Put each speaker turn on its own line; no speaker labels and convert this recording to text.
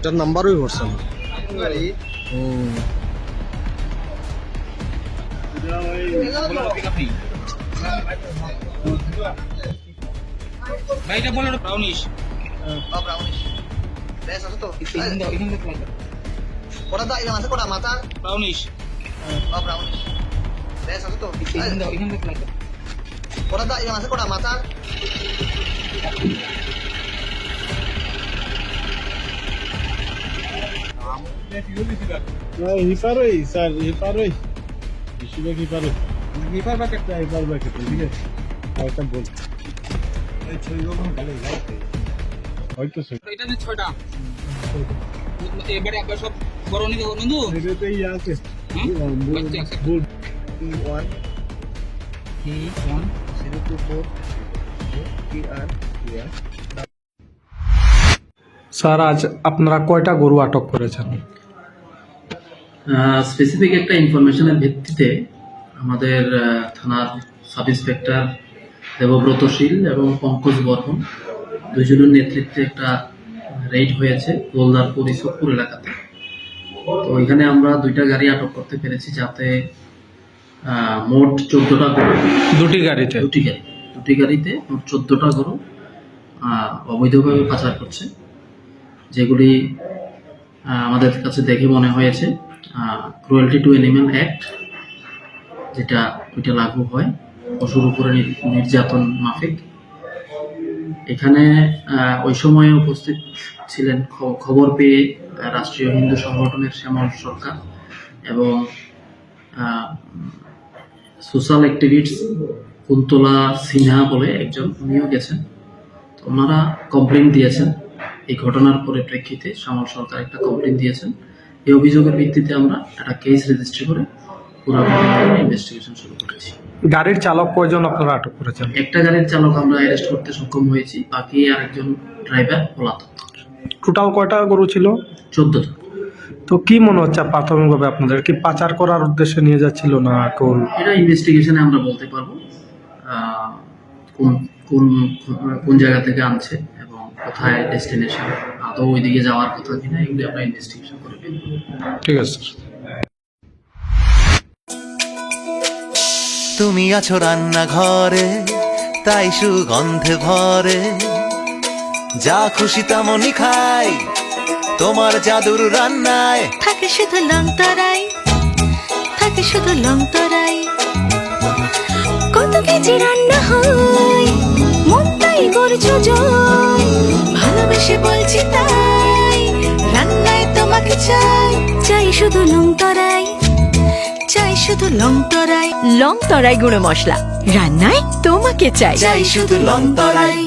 এটার নাম্বারই করছে না।
ভাইটা বলো ব্রাউনিশ।
ব্রাউনিশ বেশ আছে তো
এখানে
ওটা দা ইলাম আছে কোটা মাথা
ব্রাউনিশ।
ব্রাউনিশ বেশ আছে তো
এখানে
ওটা দা ইলাম আছে কোটা মাথা
হিপারই স্যার, হিপারই বেশিরভাগ হিপারই
হিপার প্যাকেট।
হিপার প্যাকেট, ঠিক আছে। আর একটা বল হয়তো
এটা নিয়ে 6টা। এবারে আবার সব বড় নিতে বন্ধু।
এটাতে ইয়ে আছে
বল
T1
T1
024 TR
স্যার, আজ আপনারা কয়টা গরু আটক করেছেন?
স্পেসিফিক একটা ইনফরমেশনের ভিত্তিতে আমাদের থানার সাব ইন্সপেক্টর দেবব্রত শীল এবং পঙ্কজ বর্মন দুজনের নেতৃত্বে একটা রেড হয়েছে গোলদারপুর ইসবপুর এলাকাতে। তো এখানে আমরা 2টা গাড়ি আটক করতে পেরেছি, যাতে মোট 14টা গরু,
দুটি গাড়িতে
দুটি গাড়িতে মোট 14টা গরু অবৈধভাবে পাচার করছে, যেগুলি আমাদের কাছে দেখে মনে হয়েছে ক্রুয়েলটি টু অ্যানিম্যাল অ্যাক্ট, যেটা ওইটা লাগু হয় পশুর উপরে নির্যাতন মাফিক। এখানে ওই সময়ে উপস্থিত ছিলেন খবর পেয়ে রাষ্ট্রীয় হিন্দু সংগঠনের শ্যামল সরকার এবং সোশ্যাল অ্যাক্টিভিস্ট কুন্তলা সিনহা বলে একজন, উনিও গেছেন। তো ওনারা কমপ্লেন দিয়েছেন এই ঘটনার পরিপ্রেক্ষিতে। শ্যামল সরকার একটা কমপ্লেন দিয়েছেন। এই অভিযোগের ভিত্তিতে আমরা একটা কেস রেজিস্ট্রি করে পুরো ইনভেস্টিগেশন শুরু করেছি।
গাড়ির চালক কয়জন আপনারা আটক করেছেন?
একটা গাড়ির চালক আমরা অ্যারেস্ট করতে সক্ষম হয়েছি, বাকি আরেকজন ড্রাইভার পলাতক।
টোটাল কয়টা গরু ছিল?
14জন।
তো কি মনে হচ্ছে প্রাথমিকভাবে, আপনাদের কি পাচার করার উদ্দেশ্যে নিয়ে যাচ্ছিল না কোন?
এটা ইনভেস্টিগেশনে আমরা বলতে পারবো কোন কোন কোন জায়গা থেকে আনছে এবং কোথায় ডেস্টিনেশন, আদৌ ওইদিকে যাওয়ার কথা কিনা, এগুলি আমরা ইনভেস্টিগেশন করে ফেলবো।
ঠিক আছে স্যার।
তুমি আছো রান্নাঘরে, তাই সুগন্ধে ভরে, যা খুশি তেমনই খাই তোমার জাদুর রান্নায়।
থাকে শুধু লং তরাই, থাকে শুধু লং তরাই, কত কেজি রান্না হয় মন তাই করছো জয়, ভালোবেসে বলছি তাই রান্নায় তোমাকে চাই, চাই শুধু লং তরাই, চাই শুধু লং তরাই, লং তরাই গুঁড়ো মশলা রান্নায় তোমাকে চাই, চাই শুধু লং তরাই।